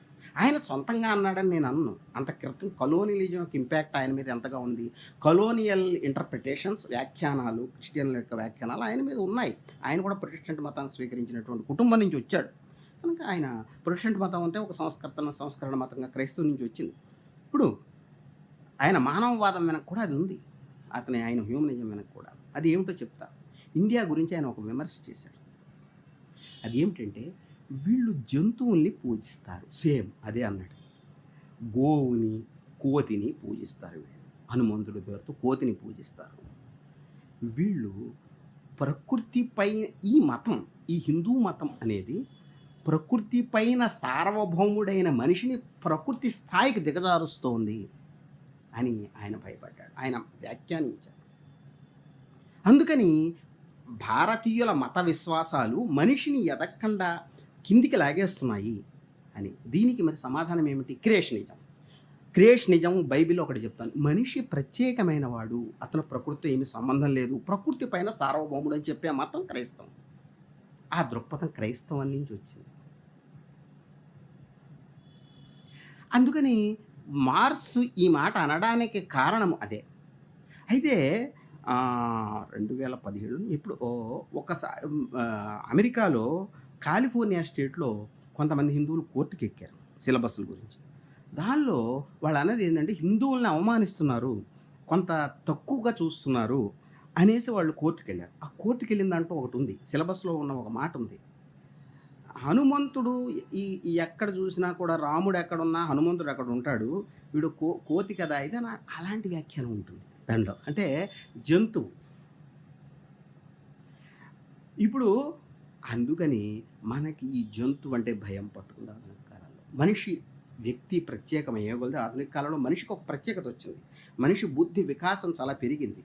ఆయన సొంతంగా అన్నాడని నేను అన్ను. అంత క్రితం కలోనియలిజం యొక్క ఇంపాక్ట్ ఆయన మీద ఎంతగా ఉంది. కలోనియల్ ఇంటర్ప్రిటేషన్స్, వ్యాఖ్యానాలు, క్రిస్టియన్ల యొక్క వ్యాఖ్యానాలు ఆయన మీద ఉన్నాయి. ఆయన కూడా ప్రొటెస్టెంట్ మతాన్ని స్వీకరించినటువంటి కుటుంబం నుంచి వచ్చాడు కనుక ఆయన ప్రొటెస్టెంట్ మతం అంటే ఒక సంస్కరణ మతంగా క్రైస్తవం నుంచి వచ్చింది. ఇప్పుడు ఆయన మానవవాదం వెనక కూడా అది ఉంది. ఆయన హ్యూమనిజం వెనక కూడా అది ఏమిటో చెప్తా. ఇండియా గురించి ఆయన ఒక విమర్శ చేశాడు. అది ఏమిటంటే, వీళ్ళు జంతువుల్ని పూజిస్తారు. సేమ్ అదే అన్నాడు. గోవుని, కోతిని పూజిస్తారు. వీళ్ళు హనుమంతుడి పేరుతో కోతిని పూజిస్తారు. వీళ్ళు ప్రకృతిపై ఈ మతం, ఈ హిందూ మతం అనేది ప్రకృతి పైన సార్వభౌముడైన మనిషిని ప్రకృతి స్థాయికి దిగజారుస్తోంది అని ఆయన భయపడ్డాడు, ఆయన వ్యాఖ్యానించాడు. అందుకని భారతీయుల మత విశ్వాసాలు మనిషిని ఎదక్కుండా కిందికి లాగేస్తున్నాయి అని. దీనికి మరి సమాధానం ఏమిటి? క్రియేషనిజం బైబిల్లో ఒకటి చెప్తాను. మనిషి ప్రత్యేకమైన వాడు, అతను ప్రకృతితో ఏమి సంబంధం లేదు, ప్రకృతి పైన సార్వభౌముడు అని చెప్పే మతం క్రైస్తవం. ఆ దృక్పథం క్రైస్తవం నుంచి వచ్చింది. అందుకని మార్క్స్ ఈ మాట అనడానికి కారణం అదే. అయితే 2017 ఇప్పుడు ఒకసారి అమెరికాలో కాలిఫోర్నియా స్టేట్లో కొంతమంది హిందువులు కోర్టుకి ఎక్కారు సిలబస్ల గురించి. దానిలో వాళ్ళు అన్నది ఏంటంటే, హిందువుల్ని అవమానిస్తున్నారు, కొంత తక్కువగా చూస్తున్నారు అనేసి వాళ్ళు కోర్టుకి వెళ్ళారు. ఆ కోర్టుకి వెళ్ళిన దాంట్లో ఒకటి ఉంది, సిలబస్లో ఉన్న ఒక మాట ఉంది. హనుమంతుడు ఎక్కడ చూసినా కూడా, రాముడు ఎక్కడున్నా హనుమంతుడు ఎక్కడ ఉంటాడు, వీడు కోతి కదా ఇది అలాంటి వ్యాఖ్యానం ఉంటుంది దాంట్లో. అంటే జంతువు. ఇప్పుడు అందుకని మనకి ఈ జంతువు అంటే భయం పట్టుకుంది ఆధునిక కాలంలో. మనిషి వ్యక్తి ప్రత్యేకమయ్యే కొలది ఆధునిక కాలంలో మనిషికి ఒక ప్రత్యేకత వచ్చింది. మనిషి బుద్ధి వికాసం చాలా పెరిగింది.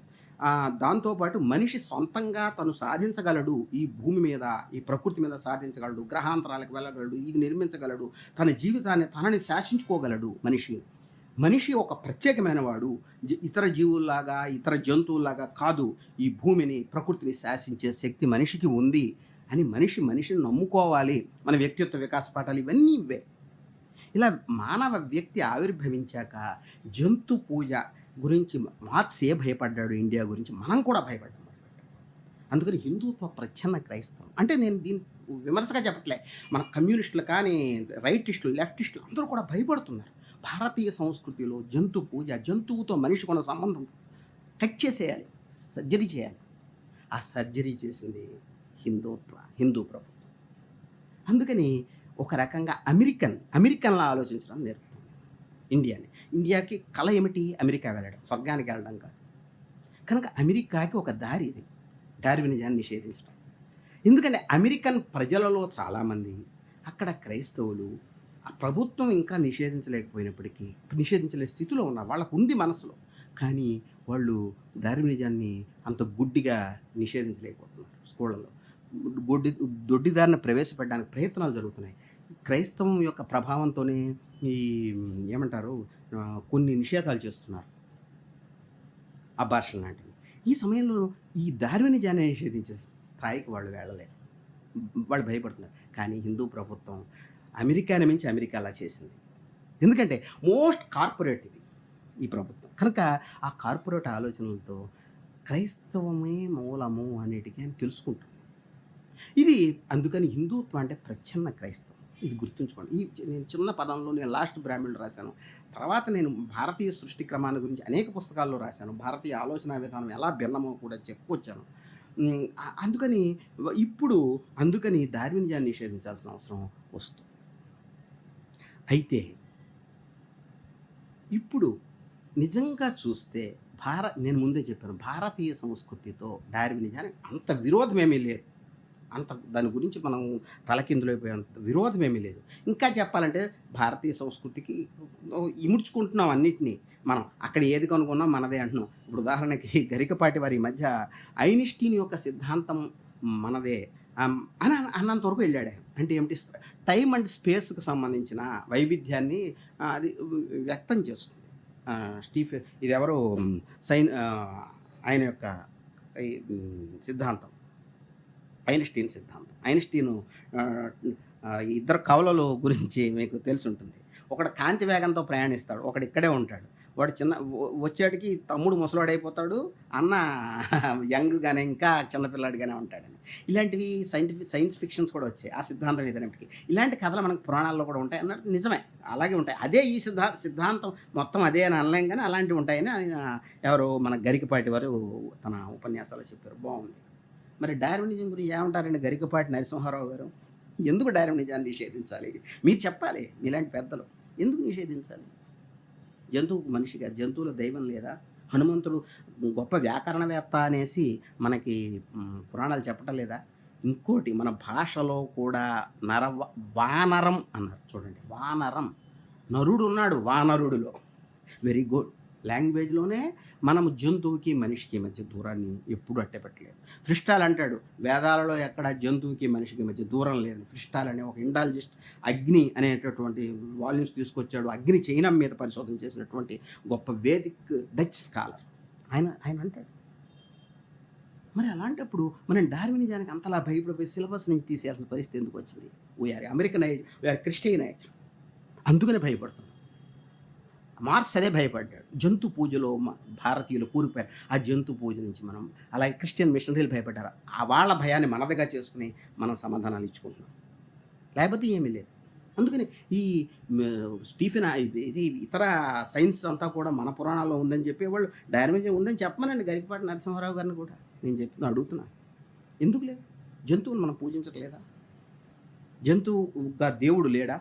దాంతోపాటు మనిషి సొంతంగా తను సాధించగలడు, ఈ భూమి మీద, ఈ ప్రకృతి మీద సాధించగలడు, గ్రహాంతరాలకు వెళ్ళగలడు, ఇది నిర్మించగలడు, తన జీవితాన్ని తనని శాసించుకోగలడు. మనిషి ఒక ప్రత్యేకమైన వాడు, ఇతర జీవుల్లాగా, ఇతర జంతువుల్లాగా కాదు, ఈ భూమిని, ప్రకృతిని శాసించే శక్తి మనిషికి ఉంది అని మనిషిని నమ్ముకోవాలి. మన వ్యక్తిత్వ వికాస పాఠాలు ఇవన్నీ ఇవే. ఇలా మానవ వ్యక్తి ఆవిర్భవించాక జంతు పూజ గురించి మార్క్స్ భయపడ్డాడు ఇండియా గురించి, మనం కూడా భయపడ్డాం. అందుకని హిందుత్వ ప్రచ్ఛన్న క్రైస్తవం అంటే నేను దీన్ని విమర్శగా చెప్పట్లే. మన కమ్యూనిస్టులు కానీ, రైటిస్టులు, లెఫ్టిస్టులు అందరూ కూడా భయపడుతున్నారు. భారతీయ సంస్కృతిలో జంతు పూజ, జంతువుతో మనిషికి ఉన్న సంబంధం కట్ చేసేయాలి, సర్జరీ చేయాలి. ఆ సర్జరీ చేసింది హిందూ ప్రభుత్వం. అందుకని ఒక రకంగా అమెరికన్లా ఆలోచించడం నేర్పుతుంది ఇండియాకి కళ ఏమిటి? అమెరికా వెళ్ళడం, స్వర్గానికి వెళ్ళడం కాదు. కనుక అమెరికాకి ఒక దారి ఇది, డార్వినిజాన్ని నిషేధించడం. ఎందుకంటే అమెరికన్ ప్రజలలో చాలామంది అక్కడ క్రైస్తవులు, ఆ ప్రభుత్వం ఇంకా నిషేధించలేకపోయినప్పటికీ, నిషేధించలే స్థితిలో ఉన్నారు. వాళ్ళకు ఉంది మనసులో, కానీ వాళ్ళు డార్వినిజాన్ని అంత గుడ్డిగా నిషేధించలేకపోతున్నారు. స్కూళ్ళలో దొడ్డిదారిన ప్రవేశపెట్టడానికి ప్రయత్నాలు జరుగుతున్నాయి. క్రైస్తవం యొక్క ప్రభావంతోనే ఈ ఏమంటారు కొన్ని నిషేధాలు చేస్తున్నారు, అబార్షన్ లాంటివి. ఈ సమయంలో ఈ డార్వినిజాన్ని నిషేధించే స్థాయికి వాళ్ళు వెళ్ళలేదు, వాళ్ళు భయపడుతున్నారు. కానీ హిందూ ప్రభుత్వం అమెరికాని మించి అమెరికా అలా చేసింది. ఎందుకంటే మోస్ట్ కార్పొరేట్ ఇది ఈ ప్రభుత్వం. కనుక ఆ కార్పొరేట్ ఆలోచనలతో క్రైస్తవమే మూలము అనేటికి అని తెలుసుకుంటుంది ఇది. అందుకని హిందుత్వం అంటే ప్రచ్ఛన్న క్రైస్తవం, ఇది గుర్తుంచుకోండి. నేను చిన్న పదంలో నేను లాస్ట్ బ్రాహ్మణుడు రాశాను. తర్వాత నేను భారతీయ సృష్టి క్రమాన్ని గురించి అనేక పుస్తకాల్లో రాశాను. భారతీయ ఆలోచన విధానం ఎలా భిన్నమో కూడా చెప్పుకొచ్చాను. అందుకని డార్వినిజాన్ని నిషేధించాల్సిన అవసరం వస్తుంది. అయితే ఇప్పుడు నిజంగా చూస్తే నేను ముందే చెప్పాను, భారతీయ సంస్కృతితో డార్వినిజానికి అంత విరోధమేమీ లేదు. దాని గురించి మనం తలకిందులైపోయేంత విరోధమేమీ లేదు. ఇంకా చెప్పాలంటే భారతీయ సంస్కృతికి ఇముడ్చుకుంటున్నాం అన్నిటినీ. మనం అక్కడ ఏది కనుక్కున్నాం మనదే అంటున్నాం. ఇప్పుడు ఉదాహరణకి గరికపాటి వారి మధ్య ఐన్స్టీన్ యొక్క సిద్ధాంతం మనదే అని అన్నంత వరకు వెళ్ళాడు ఆయన. అంటే ఏమిటి? టైం అండ్ స్పేస్కి సంబంధించిన వైవిధ్యాన్ని అది వ్యక్తం చేస్తుంది. ఇది ఎవరు ఆయన యొక్క సిద్ధాంతం ఐన్స్టీన్ సిద్ధాంతం. ఇద్దరు కవలల గురించి మీకు తెలిసి ఉంటుంది. ఒకడు కాంతి వేగంతో ప్రయాణిస్తాడు, ఒకడు ఇక్కడే ఉంటాడు. వాడు వచ్చేటికి తమ్ముడు ముసలాడైపోతాడు, అన్న యంగ్గానే ఇంకా చిన్నపిల్లాడిగానే ఉంటాడని. ఇలాంటివి సైన్స్ ఫిక్షన్స్ కూడా వచ్చాయి ఆ సిద్ధాంతం ఏదైనప్పటికీ. ఇలాంటి కథలు మనకు పురాణాల్లో కూడా ఉంటాయి అన్నట్టు నిజమే, అలాగే ఉంటాయి. అదే ఈ సిద్ధాంతం మొత్తం అదే అని అనలేం, కానీ అలాంటివి ఉంటాయని ఆయన ఎవరు మన గరికపాటి వారు తన ఉపన్యాసాలు చెప్పారు. బాగుంది. మరి డార్వినిజం గురించి ఏమంటారండి గరికపాటి నరసింహారావు గారు? ఎందుకు డార్వినిజాన్ని నిషేధించాలి? మీరు చెప్పాలి, మీలాంటి పెద్దలు. ఎందుకు నిషేధించాలి? జంతువుకు మనిషిగా, జంతువుల దైవం లేదా? హనుమంతుడు గొప్ప వ్యాకరణవేత్త అనేసి మనకి పురాణాలు చెప్పటం లేదా? ఇంకోటి మన భాషలో కూడా వానరం అన్నారు చూడండి. వానరం, నరుడు ఉన్నాడు వానరుడిలో. Very good. లాంగ్వేజ్లోనే మనము జంతువుకి మనిషికి మధ్య దూరాన్ని ఎప్పుడు అట్టపెట్టలేదు. ఫ్రిస్టాల్ అంటాడు వేదాలలో ఎక్కడ జంతువుకి మనిషికి మధ్య దూరం లేదు. ఫ్రిస్టాల్ అనే ఒక ఇండాలజిస్ట్ అగ్ని అనేటటువంటి వాల్యూమ్స్ తీసుకొచ్చాడు. అగ్ని చైనం మీద పరిశోధన చేసినటువంటి గొప్ప వేదిక్ డచ్ స్కాలర్ ఆయన అంటాడు. మరి అలాంటప్పుడు మనం డార్వినిజానికి అంతలా భయపడిపోయి సిలబస్ నుంచి తీసేయాల్సిన పరిస్థితి ఎందుకు వచ్చింది? We are Americanise, we are Christianise. అందుకనే భయపడుతున్నాం. మార్క్స్ అదే భయపడ్డాడు. జంతు పూజలో భారతీయులు కూరిపోయారు. ఆ జంతు పూజ నుంచి మనం, అలాగే క్రిస్టియన్ మిషనరీలు భయపడ్డారు. ఆ వాళ్ళ భయాన్ని మనదిగా చేసుకుని మనం సమాధానాలు ఇచ్చుకుంటున్నాం, లేకపోతే ఏమీ లేదు. అందుకని ఈ స్టీఫెన్ ఇది ఇతర సైన్స్ అంతా కూడా మన పురాణాల్లో ఉందని చెప్పేవాళ్ళు డార్వినిజం ఉందని చెప్పమనండి గరికపాటి నరసింహారావు గారిని కూడా. నేను అడుగుతున్నా, ఎందుకు లేదు? జంతువులు మనం పూజించట్లేదా? జంతువుగా దేవుడు లేడా?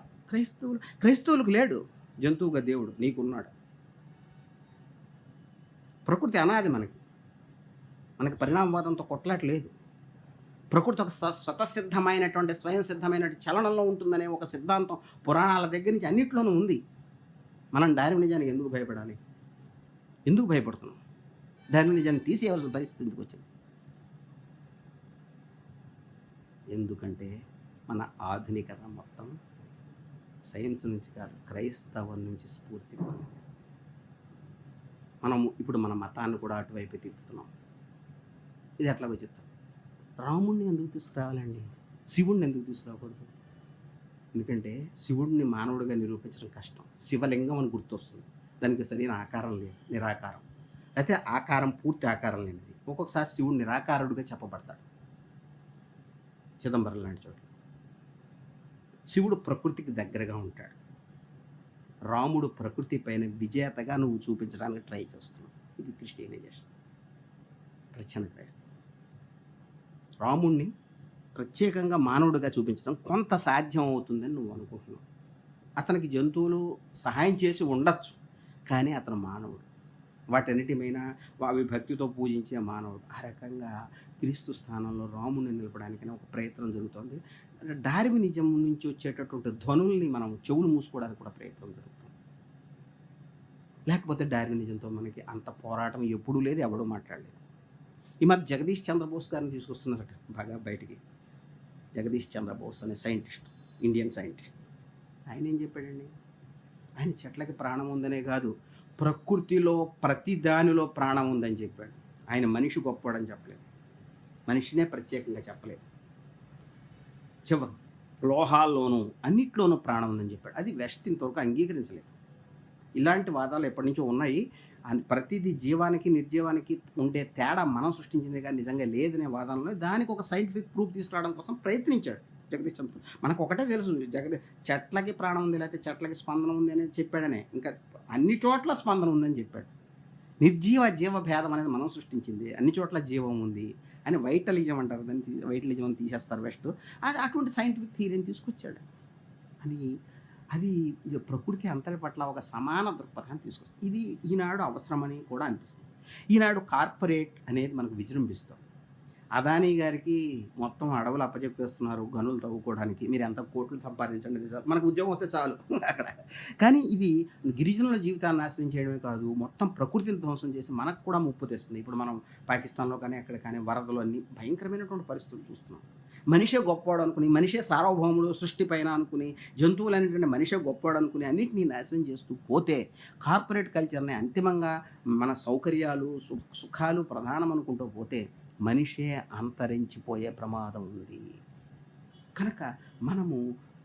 క్రైస్తవులకు లేడు జంతువుగా దేవుడు, నీకున్నాడు. ప్రకృతి అనాది, మనకి పరిణామవాదంతో కొట్లాట్లేదు. ప్రకృతి ఒక స్వతసిద్ధమైనటువంటి స్వయం సిద్ధమైనటువంటి చలనంలో ఉంటుందనే ఒక సిద్ధాంతం పురాణాల దగ్గర నుంచి అన్నిట్లోనూ ఉంది. మనం డార్వినిజానికి ఎందుకు భయపడాలి? ఎందుకు భయపడుతున్నాం? డార్వినిజాన్ని తీసేయవలసిన పరిస్థితి ఎందుకు వచ్చింది? ఎందుకంటే మన ఆధునికత మొత్తం సైన్స్ నుంచి కాదు, క్రైస్తవం నుంచి స్ఫూర్తి పొందింది. ఇప్పుడు మన మతాన్ని కూడా అటువైపు తిప్పుతున్నాం. ఇది ఎట్లాగో చెప్తాం. రాముడిని ఎందుకు తీసుకురావాలండి? శివుణ్ణి ఎందుకు తీసుకురాకూడదు? ఎందుకంటే శివుడిని మానవుడిగా నిరూపించడం కష్టం. శివలింగం అని గుర్తొస్తుంది. దానికి సరైన ఆకారం లేదు, నిరాకారం. అయితే ఆకారం పూర్తి ఆకారం లేనిది. ఒక్కొక్కసారి శివుడు నిరాకారుడిగా చెప్పబడతాడు చిదంబరం లాంటి చోట్ల. శివుడు ప్రకృతికి దగ్గరగా ఉంటాడు. రాముడు ప్రకృతి పైన విజేతగా నువ్వు చూపించడానికి ట్రై చేస్తున్నావు. ఇది క్రిస్టియనైజేషన్, ప్రచ్ఛన్న క్రైస్తవం. రాముణ్ణి ప్రత్యేకంగా మానవుడిగా చూపించడం కొంత సాధ్యం అవుతుందని నువ్వు అనుకుంటున్నావు. అతనికి జంతువులు సహాయం చేసి ఉండొచ్చు, కానీ అతను మానవుడు. వాటన్నిటిమైనా అవి భక్తితో పూజించే మానవుడు. ఆ రకంగా క్రీస్తు స్థానంలో రాముడిని నిలపడానికి ఒక ప్రయత్నం జరుగుతుంది. డార్వినిజం నుంచి వచ్చేటటువంటి ధ్వనుల్ని మనం చెవులు మూసుకోవడానికి కూడా ప్రయత్నం జరుగుతుంది. లేకపోతే డార్వినిజంతో మనకి అంత పోరాటం ఎప్పుడూ లేదు, ఎవడూ మాట్లాడలేదు. ఈ మధ్య జగదీష్ చంద్రబోస్ గారిని తీసుకొస్తున్నారట బాగా బయటికి. జగదీష్ చంద్రబోస్ అనే సైంటిస్ట్, ఇండియన్ సైంటిస్ట్. ఆయన ఏం చెప్పాడండి? ఆయన చెట్లకి ప్రాణం ఉందనే కాదు, ప్రకృతిలో ప్రతి దానిలో ప్రాణం ఉందని చెప్పాడు. ఆయన మనిషి గొప్పవాడని చెప్పలేదు, మనిషినే ప్రత్యేకంగా చెప్పలేదు. చివరి లోహాల్లోనూ అన్నిట్లోనూ ప్రాణం ఉందని చెప్పాడు. అది వెస్ట్ ఇంతవరకు అంగీకరించలేదు. ఇలాంటి వాదాలు ఎప్పటి నుంచో ఉన్నాయి. ప్రతిదీ జీవానికి నిర్జీవానికి ఉండే తేడా మనం సృష్టించింది కానీ నిజంగా లేదనే వాదనలో దానికి ఒక సైంటిఫిక్ ప్రూఫ్ తీసుకురావడం కోసం ప్రయత్నించాడు జగదీష్ చంద్ర. మనకు ఒకటే తెలుసు, చెట్లకి ప్రాణం ఉంది, లేకపోతే చెట్లకి స్పందన ఉంది అనేది చెప్పాడనే. ఇంకా అన్ని చోట్ల స్పందన ఉందని చెప్పాడు. నిర్జీవ జీవ భేదం అనేది మనం సృష్టించింది, అన్ని చోట్ల జీవం ఉంది అని వైటలిజం అంటారు. దాన్ని వైటలిజం అని తీసేస్తారు వెస్ట్. అది అటువంటి సైంటిఫిక్ థియరీని తీసుకొచ్చాడు. అది ప్రకృతి అంతటి పట్ల ఒక సమాన దృక్పథాన్ని తీసుకొస్తుంది. ఇది ఈనాడు అవసరమని కూడా అనిపిస్తుంది. ఈనాడు కార్పొరేట్ అనేది మనకు విజృంభిస్తుంది. అదానీ గారికి మొత్తం అడవులు అప్పచెప్పేస్తున్నారు గనులు తవ్వుకోవడానికి. మీరు ఎంత కోట్లు సంపాదించండి సార్, మనకు ఉద్యోగం వస్తే చాలు అక్కడ. కానీ ఇది గిరిజనుల జీవితాన్ని నాశనం చేయడమే కాదు, మొత్తం ప్రకృతిని ధ్వంసం చేసి మనకు కూడా ముప్పు తెస్తుంది. ఇప్పుడు మనం పాకిస్తాన్లో కానీ అక్కడ కానీ వరదలు అన్నీ భయంకరమైనటువంటి పరిస్థితులు చూస్తున్నాం. మనిషే గొప్పవాడు అనుకుని, మనిషే సార్వభౌముడు సృష్టి పైన అనుకుని, జంతువులు అనేటువంటి మనిషే గొప్పవాడు అనుకుని అన్నింటినీ నాశనం చేస్తూ పోతే కార్పొరేట్ కల్చర్ని అంతిమంగా మన సౌకర్యాలు సుఖాలు ప్రధానం అనుకుంటూ పోతే మనిషే అంతరించిపోయే ప్రమాదం ఉంది. కనుక మనము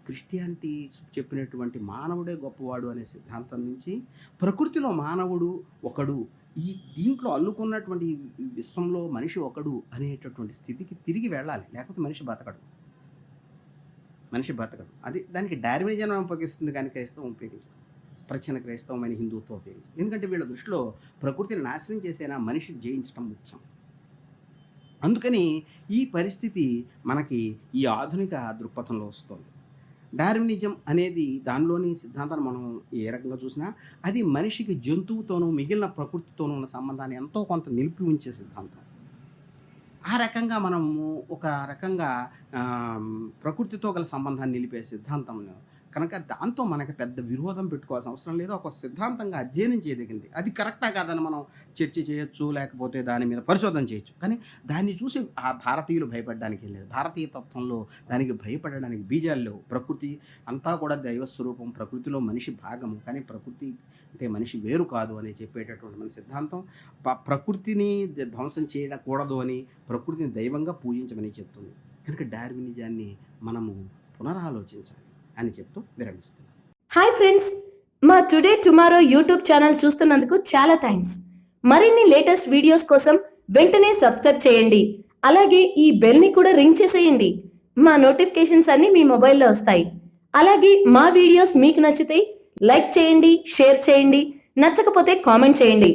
క్రిస్టియానిటీ చెప్పినటువంటి మానవుడే గొప్పవాడు అనే సిద్ధాంతం నుంచి ప్రకృతిలో మానవుడు ఒకడు, ఈ దీంట్లో అల్లుకున్నటువంటి విశ్వంలో మనిషి ఒకడు అనేటటువంటి స్థితికి తిరిగి వెళ్ళాలి. లేకపోతే మనిషి బతకడు. అది దానికి డార్వినిజం ఉపయోగిస్తుంది, కానీ క్రైస్తవం ఉపయోగించదు. ప్రచ్ఛన్న క్రైస్తవమైన హిందుత్వం ఉపయోగించదు. ఎందుకంటే వీళ్ళ దృష్టిలో ప్రకృతిని నాశనం చేసేనా మనిషి జయించడం ముఖ్యం. అందుకని ఈ పరిస్థితి మనకి ఈ ఆధునిక దృక్పథంలో వస్తుంది. డార్వినిజం అనేది దానిలోని సిద్ధాంతాన్ని మనం ఏ రకంగా చూసినా అది మనిషికి జంతువుతోనూ మిగిలిన ప్రకృతితోనూ ఉన్న సంబంధాన్ని ఎంతో కొంత నిలిపి ఉంచే సిద్ధాంతం. ఆ రకంగా మనము ఒక రకంగా ప్రకృతితో గల సంబంధాన్ని నిలిపే సిద్ధాంతం కనుక దాంతో మనకి పెద్ద విరోధం పెట్టుకోవాల్సిన అవసరం లేదు. ఒక సిద్ధాంతంగా అధ్యయనం చేయదగింది. అది కరెక్టా కాదని మనం చర్చ చేయొచ్చు, లేకపోతే దాని మీద పరిశోధన చేయొచ్చు. కానీ దాన్ని చూసి ఆ భారతీయులు భయపడడానికి లేదు. భారతీయ తత్వంలో దానికి భయపడడానికి బీజాలు లేవు. ప్రకృతి అంతా కూడా దైవస్వరూపం, ప్రకృతిలో మనిషి భాగము, కానీ ప్రకృతి అంటే మనిషి వేరు కాదు అని చెప్పేటటువంటి మన సిద్ధాంతం ప్రకృతిని ధ్వంసం చేయకూడదు అని, ప్రకృతిని దైవంగా పూజించమని చెప్తుంది. కనుక డార్వినిజాన్ని మనము పునరాలోచించాలి అని చెప్తూ విరమిస్తున్నాను. హాయ్ ఫ్రెండ్స్, మా టుడే టుమారో యూట్యూబ్ ఛానల్ చూస్తున్నందుకు చాలా థ్యాంక్స్. మరిన్ని లేటెస్ట్ వీడియోస్ కోసం వెంటనే సబ్స్క్రైబ్ చేయండి. అలాగే ఈ బెల్ ని కూడా రింగ్ చేసేయండి. మా నోటిఫికేషన్స్ అన్ని మీ మొబైల్లో వస్తాయి. అలాగే మా వీడియోస్ మీకు నచ్చితే లైక్ చేయండి, షేర్ చేయండి, నచ్చకపోతే కామెంట్ చేయండి.